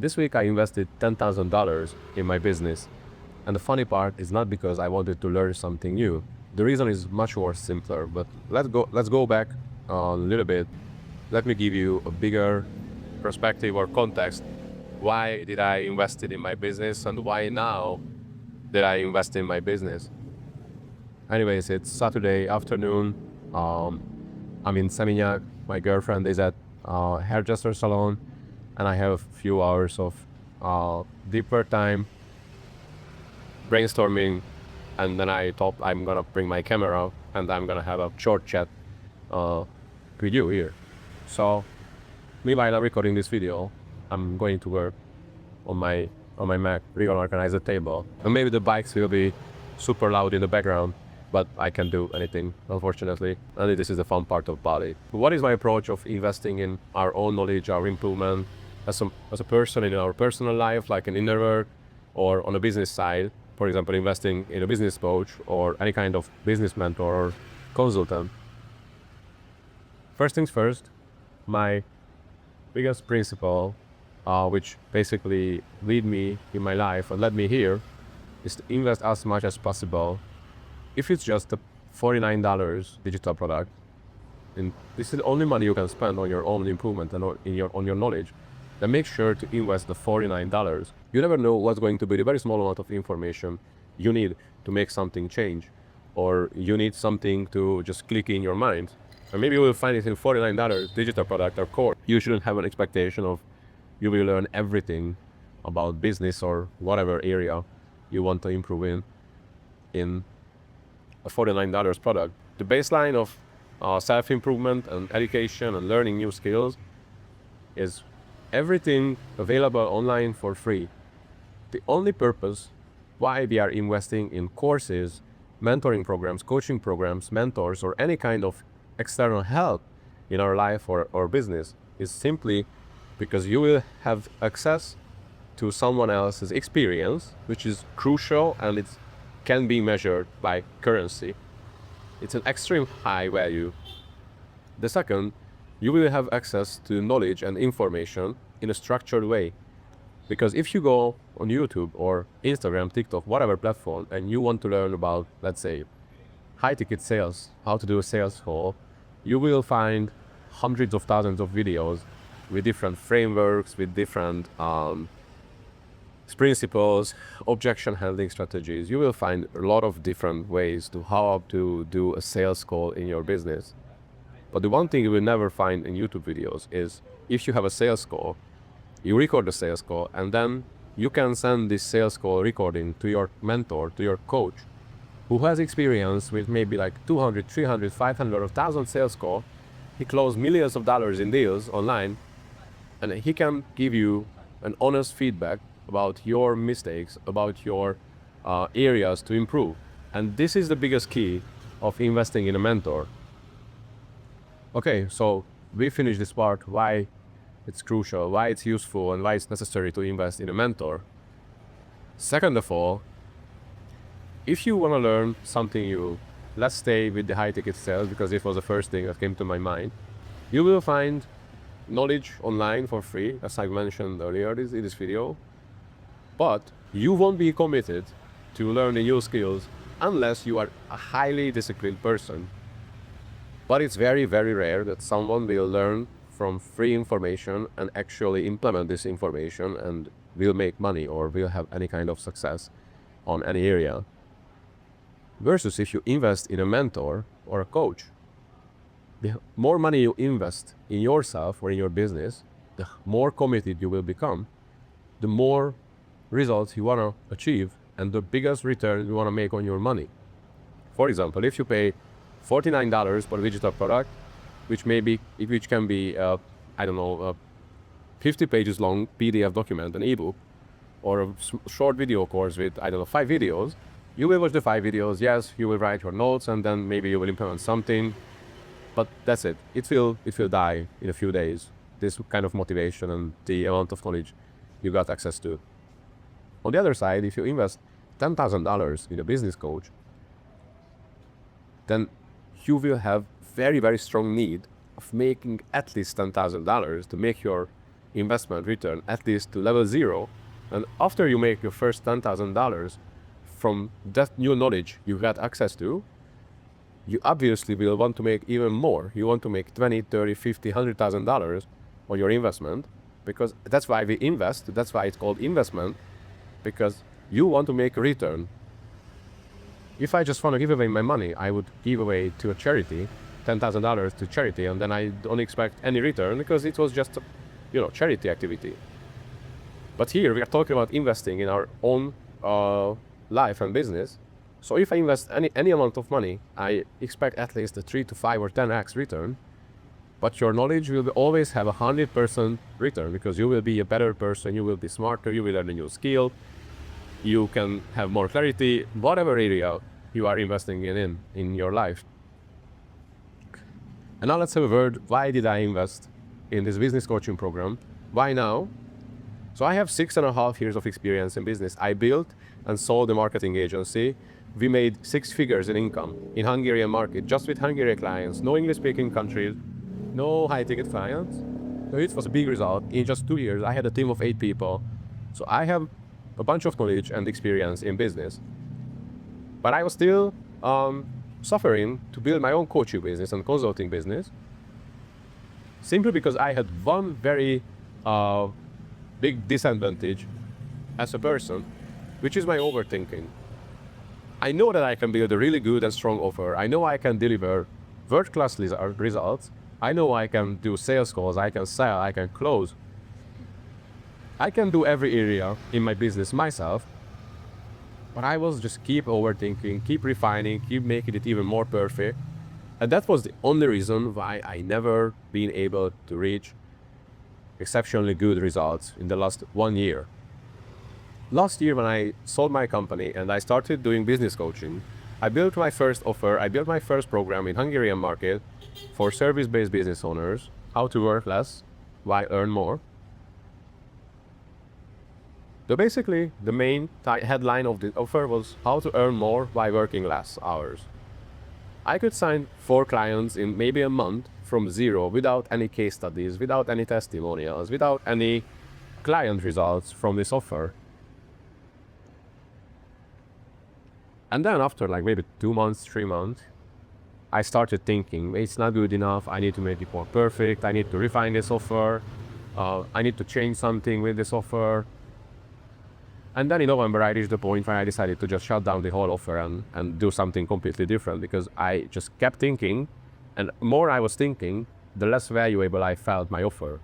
This week I invested $10,000 in my business. And the funny part is not because I wanted to learn something new. The reason is much more simpler, but let's go back a little bit. Let me give you a bigger perspective or context. Why did I invest it in my business and why now did I invest in my business? Anyways, it's Saturday afternoon. I'm in Seminyak. My girlfriend is at hairdresser salon, and I have a few hours of deeper time brainstorming. And then I thought I'm gonna bring my camera and I'm gonna have a short chat with you here. So, meanwhile I'm recording this video, I'm going to work on my Mac, reorganize the table, and maybe the bikes will be super loud in the background, but I can't do anything, unfortunately. And this is the fun part of Bali. What is my approach of investing in our own knowledge, our improvement as a person in our personal life, like an inner work, or on a business side? For example, investing in a business coach or any kind of business mentor or consultant. First things first, my biggest principle, which basically lead me in my life and led me here, is to invest as much as possible. If it's just a $49 digital product, and this is the only money you can spend on your own improvement and on your knowledge, then make sure to invest the $49. You never know what's going to be the very small amount of information you need to make something change, or you need something to just click in your mind. And maybe you will find it in $49 digital product or course. You shouldn't have an expectation of you will learn everything about business or whatever area you want to improve in a $49 product. The baseline of self-improvement and education and learning new skills is everything available online for free. The only purpose why we are investing in courses, mentoring programs, coaching programs, mentors, or any kind of external help in our life or business is simply because you will have access to someone else's experience, which is crucial, and it can be measured by currency. It's an extreme high value. The second, you will have access to knowledge and information in a structured way. Because if you go on YouTube or Instagram, TikTok, whatever platform, and you want to learn about, let's say, high-ticket sales, how to do a sales call, you will find hundreds of thousands of videos with different frameworks, with different principles, objection handling strategies. You will find a lot of different ways to how to do a sales call in your business. But the one thing you will never find in YouTube videos is if you have a sales call, you record the sales call, and then you can send this sales call recording to your mentor, to your coach, who has experience with maybe like 200, 300, 500, or 1,000 sales call. He closed millions of dollars in deals online, and he can give you an honest feedback about your mistakes, about your areas to improve. And this is the biggest key of investing in a mentor. Okay, so we finished this part, why it's crucial, why it's useful, and why it's necessary to invest in a mentor. Second of all, if you want to learn something new, let's stay with the high-ticket sales because this was the first thing that came to my mind. You will find knowledge online for free, as I mentioned earlier in this video, but you won't be committed to learning new skills unless you are a highly disciplined person. But it's very, very rare that someone will learn from free information and actually implement this information and will make money or will have any kind of success on any area. Versus if you invest in a mentor or a coach, the more money you invest in yourself or in your business, the more committed you will become, the more results you want to achieve, and the biggest return you want to make on your money. For example, if you pay $49 for a digital product, which can be, I don't know, a 50 pages long PDF document, an ebook, or a short video course with, I don't know, 5 videos, you will watch the 5 videos, yes, you will write your notes, and then maybe you will implement something, but that's it. It will die in a few days, this kind of motivation and the amount of knowledge you got access to. On the other side, if you invest $10,000 in a business coach, then you will have very, very strong need of making at least $10,000 to make your investment return at least to level 0. And after you make your first $10,000 from that new knowledge you got access to, you obviously will want to make even more. You want to make 20, 30, 50, $100,000 on your investment, because that's why we invest. That's why it's called investment, because you want to make a return. If I just want to give away my money, I would give away to a charity, $10,000 to charity, and then I don't expect any return because it was just a, charity activity. But here we are talking about investing in our own life and business. So if I invest any amount of money, I expect at least a 3 to 5 or 10x return. But your knowledge will always have 100% return, because you will be a better person, you will be smarter, you will learn a new skill, you can have more clarity, whatever area you are investing in your life. And now let's have a word, why did I invest in this business coaching program? Why now? So I have 6.5 years of experience in business. I built and sold a marketing agency. We made 6 figures in income in Hungarian market, just with Hungarian clients, no English-speaking countries, no high-ticket clients. So it was a big result. In just 2 years, I had a team of 8 people. So I have a bunch of knowledge and experience in business. But I was still suffering to build my own coaching business and consulting business, simply because I had one very big disadvantage as a person, which is my overthinking. I know that I can build a really good and strong offer. I know I can deliver world-class results. I know I can do sales calls, I can sell, I can close. I can do every area in my business myself, but I was just keep overthinking, keep refining, keep making it even more perfect. And that was the only reason why I never been able to reach exceptionally good results in the last 1 year. Last year, when I sold my company and I started doing business coaching, I built my first offer, I built my first program in Hungarian market for service-based business owners, how to work less, why earn more. So basically, the main headline of the offer was how to earn more by working less hours. I could sign 4 clients in maybe a month from zero, without any case studies, without any testimonials, without any client results from this offer. And then after like maybe 2 months, 3 months, I started thinking, it's not good enough, I need to make it more perfect, I need to refine this offer, I need to change something with this offer. And then in November, I reached the point where I decided to just shut down the whole offer and do something completely different, because I just kept thinking, and the more I was thinking, the less valuable I felt my offer.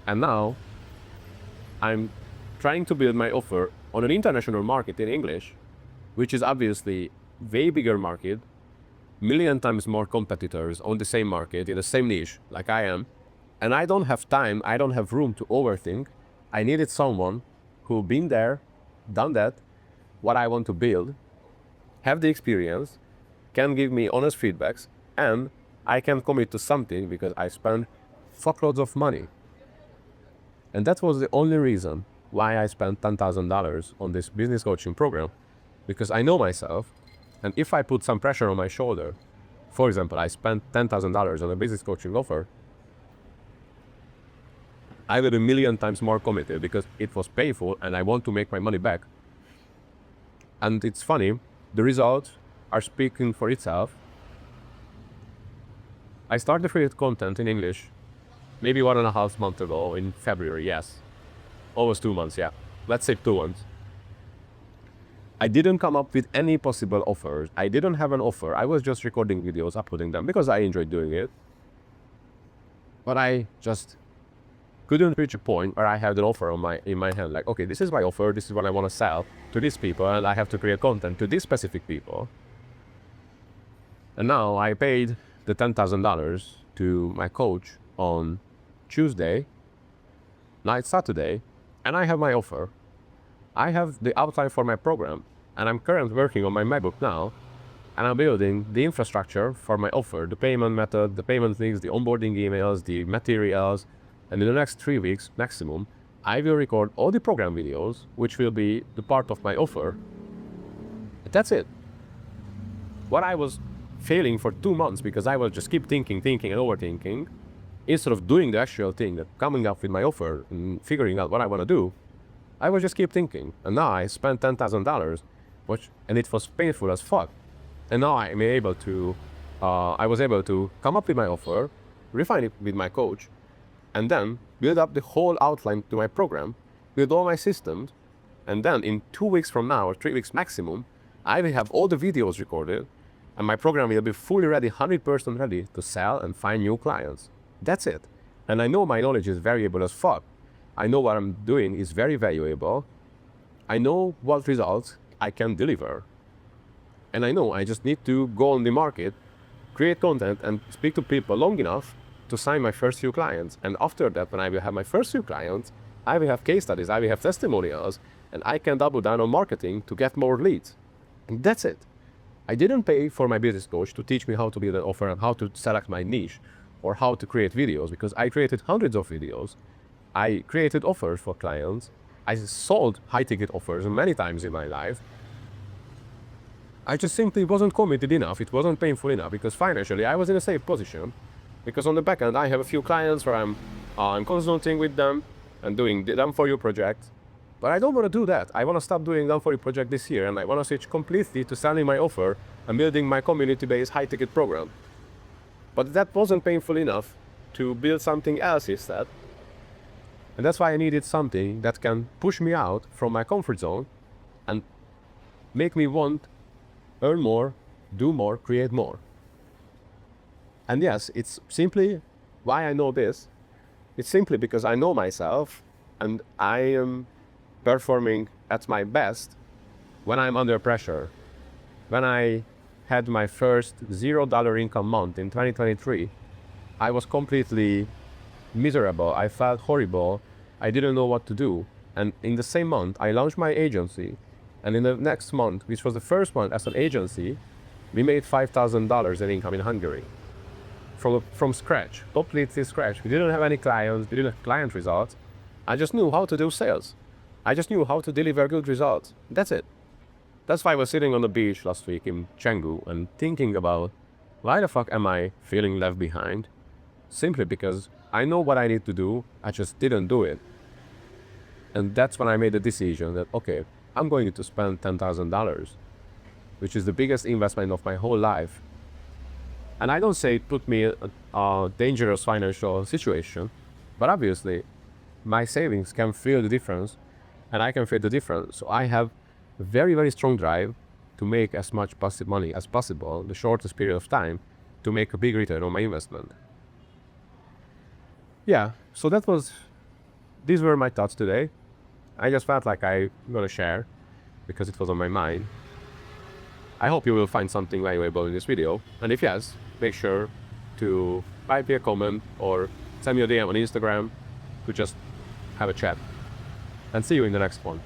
And now, I'm trying to build my offer on an international market in English, which is obviously way bigger market, million times more competitors on the same market, in the same niche, like I am. And I don't have time, I don't have room to overthink. I needed someone who been there, done that, what I want to build, have the experience, can give me honest feedbacks, and I can commit to something because I spend fuckloads of money. And that was the only reason why I spent $10,000 on this business coaching program, because I know myself, and if I put some pressure on my shoulder, for example, I spent $10,000 on a business coaching offer, I will be 1,000,000 times more committed because it was painful and I want to make my money back. And it's funny, the results are speaking for itself. I started to create content in English maybe 1.5 months ago in February, yes. Almost 2 months, yeah. Let's say 2 months. I didn't come up with any possible offers. I didn't have an offer. I was just recording videos, uploading them because I enjoyed doing it. But I just couldn't reach a point where I had an offer in my hand. Like, okay, this is my offer. This is what I want to sell to these people, and I have to create content to these specific people. And now I paid the $10,000 to my coach on Tuesday, night Saturday, and I have my offer. I have the outline for my program, and I'm currently working on my MacBook now, and I'm building the infrastructure for my offer, the payment method, the payment links, the onboarding emails, the materials, and in the next 3 weeks maximum, I will record all the program videos, which will be the part of my offer. That's it. What I was failing for 2 months because I was just keep thinking and overthinking, instead of doing the actual thing, that coming up with my offer and figuring out what I want to do, I would just keep thinking. And now I spent $10,000, and it was painful as fuck. And now I was able to come up with my offer, refine it with my coach, and then build up the whole outline to my program, build all my systems, and then in 2 weeks from now, or 3 weeks maximum, I will have all the videos recorded, and my program will be fully ready, 100% ready to sell and find new clients. That's it. And I know my knowledge is valuable as fuck. I know what I'm doing is very valuable. I know what results I can deliver. And I know I just need to go on the market, create content, and speak to people long enough to sign my first few clients. And after that, when I will have my first few clients, I will have case studies, I will have testimonials, and I can double down on marketing to get more leads. And that's it. I didn't pay for my business coach to teach me how to build an offer and how to select my niche or how to create videos, because I created hundreds of videos. I created offers for clients. I sold high-ticket offers many times in my life. I just simply wasn't committed enough. It wasn't painful enough because financially I was in a safe position. Because on the back end, I have a few clients where I'm consulting with them and doing the done-for-you projects. But I don't want to do that. I want to stop doing done-for-you project this year, and I want to switch completely to selling my offer and building my community-based high-ticket program. But that wasn't painful enough to build something else instead. And that's why I needed something that can push me out from my comfort zone and make me want, earn more, do more, create more. And yes, it's simply why I know this. It's simply because I know myself and I am performing at my best when I'm under pressure. When I had my first $0 income month in 2023, I was completely miserable. I felt horrible. I didn't know what to do. And in the same month, I launched my agency. And in the next month, which was the first month as an agency, we made $5,000 in income in Hungary. From scratch, completely scratch. We didn't have any clients, we didn't have client results. I just knew how to do sales. I just knew how to deliver good results. That's it. That's why I was sitting on the beach last week in Canggu and thinking about, why the fuck am I feeling left behind? Simply because I know what I need to do, I just didn't do it. And that's when I made the decision that, okay, I'm going to spend $10,000, which is the biggest investment of my whole life. And I don't say it put me in a dangerous financial situation, but obviously my savings can feel the difference and I can feel the difference. So I have a very, very strong drive to make as much passive money as possible in the shortest period of time to make a big return on my investment. Yeah, so these were my thoughts today. I just felt like I'm gonna share because it was on my mind. I hope you will find something valuable in this video. And if yes, make sure to write me a comment or send me a DM on Instagram to just have a chat. And see you in the next one.